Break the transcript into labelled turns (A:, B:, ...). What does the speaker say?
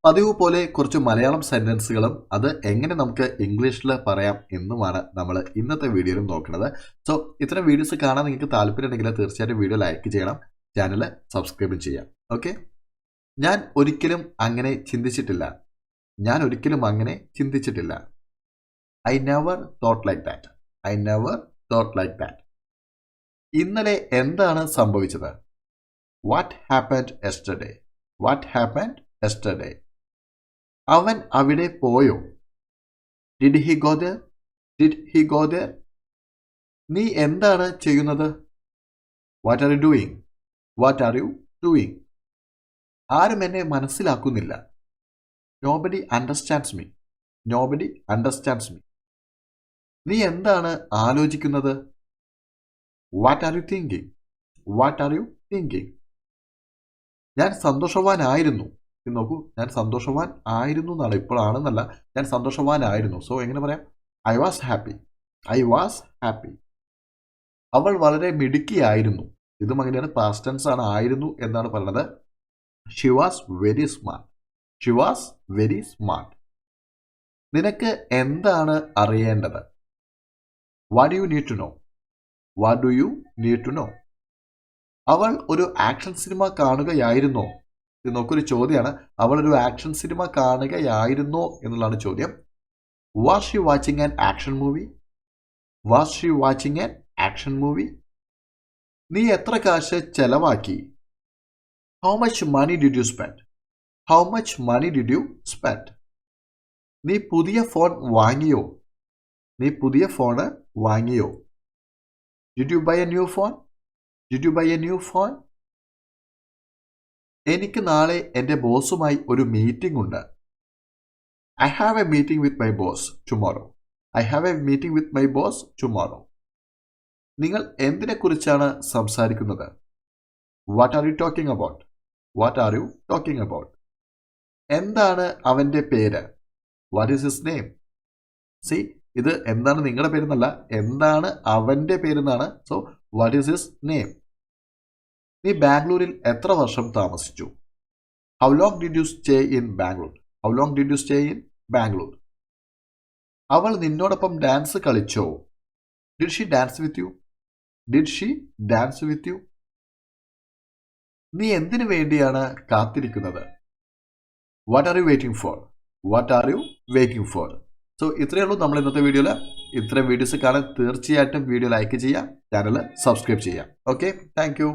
A: പതിവ് പോലെ കുറച്ച് മലയാളം സെന്റൻസുകളും അത് എങ്ങനെ നമുക്ക് ഇംഗ്ലീഷിൽ പറയാം എന്നുമാണ് നമ്മൾ ഇന്നത്തെ വീഡിയോയിൽ നോക്കുന്നത്. സോ ഇത്തരം വീഡിയോസ് കാണാൻ നിങ്ങൾക്ക് താല്പര്യമുണ്ടെങ്കിൽ തീർച്ചയായിട്ടും വീഡിയോ ലൈക്ക് ചെയ്യണം, ചാനൽ സബ്സ്ക്രൈബ് ചെയ്യാം. ഓക്കെ, ഞാൻ ഒരിക്കലും അങ്ങനെ ചിന്തിച്ചിട്ടില്ല. I never thought like that. ഇന്നലെ എന്താണ് സംഭവിച്ചത്? What happened yesterday. അവൻ അവിടെ പോയോ? Did he go there? നീ എന്താണ് ചെയ്യുന്നത്? What are you doing? ആരും എന്നെ മനസ്സിലാക്കുന്നില്ല. Nobody understands me. നീ എന്താണ് ആലോചിക്കുന്നത്? What are you thinking? ഞാൻ സന്തോഷവാനായിരുന്നു. നോക്കൂ, ഞാൻ സന്തോഷവാൻ ആയിരുന്നു എന്നാണ്, ഇപ്പോഴാണെന്നല്ല. ഞാൻ സന്തോഷവാനായിരുന്നു. സോ എങ്ങനെ പറയാം? I was happy. അവൾ വളരെ മിടുക്കിയായിരുന്നു. ഇതും അങ്ങനെയാണ്, പാസ്റ്റ് ടെൻസ് ആണ്. ആയിരുന്നു എന്നാണ് പറയുന്നത്. She was very smart. നിനക്ക് എന്താണ് അറിയേണ്ടത്? What do you need to know? അവൾ ഒരു ആക്ഷൻ സിനിമ കാണുകയായിരുന്നോ? ഇത് നോക്കൊരു ചോദ്യമാണ്. അവൾ ഒരു ആക്ഷൻ സിനിമ കാണുകയായിരുന്നോ എന്നുള്ളതാണ് ചോദ്യം. Was she watching an action movie? നീ എത്ര കാശ് ചെലവാക്കി? How much money did you spend? നീ പുതിയ ഫോൺ വാങ്ങിയോ? Did you buy a new phone? എനിക്ക് നാളെ എൻ്റെ ബോസുമായി ഒരു മീറ്റിംഗ് ഉണ്ട്. I have a meeting with my boss tomorrow. നിങ്ങൾ എന്തിനെക്കുറിച്ചാണ് സംസാരിക്കുന്നത്? What are you talking about? എന്താണ് അവൻ്റെ പേര്? What is his name? See, ഇത് എന്താണ് നിങ്ങളുടെ പേരെന്നല്ല, എന്താണ് അവൻ്റെ പേരെന്നാണ്. So what is his name? നീ ബാംഗ്ലൂരിൽ എത്ര വർഷം താമസിച്ചു? How long did you stay in Bangalore? അവൾ നിന്നോടൊപ്പം ഡാൻസ് കളിച്ചോ? Did she dance with you? നീ എന്തിനു വേണ്ടിയാണ് കാത്തിരിക്കുന്നത്? What are you waiting for? So ഇത്രയേ ഉള്ളൂ നമ്മൾ ഇന്നത്തെ വീഡിയോയിൽ. ഇത്തരം വീഡിയോസ് കാണാൻ തീർച്ചയായിട്ടും വീഡിയോ ലൈക്ക് ചെയ്യുക, ചാനൽ സബ്സ്ക്രൈബ് ചെയ്യുക. Okay, thank you.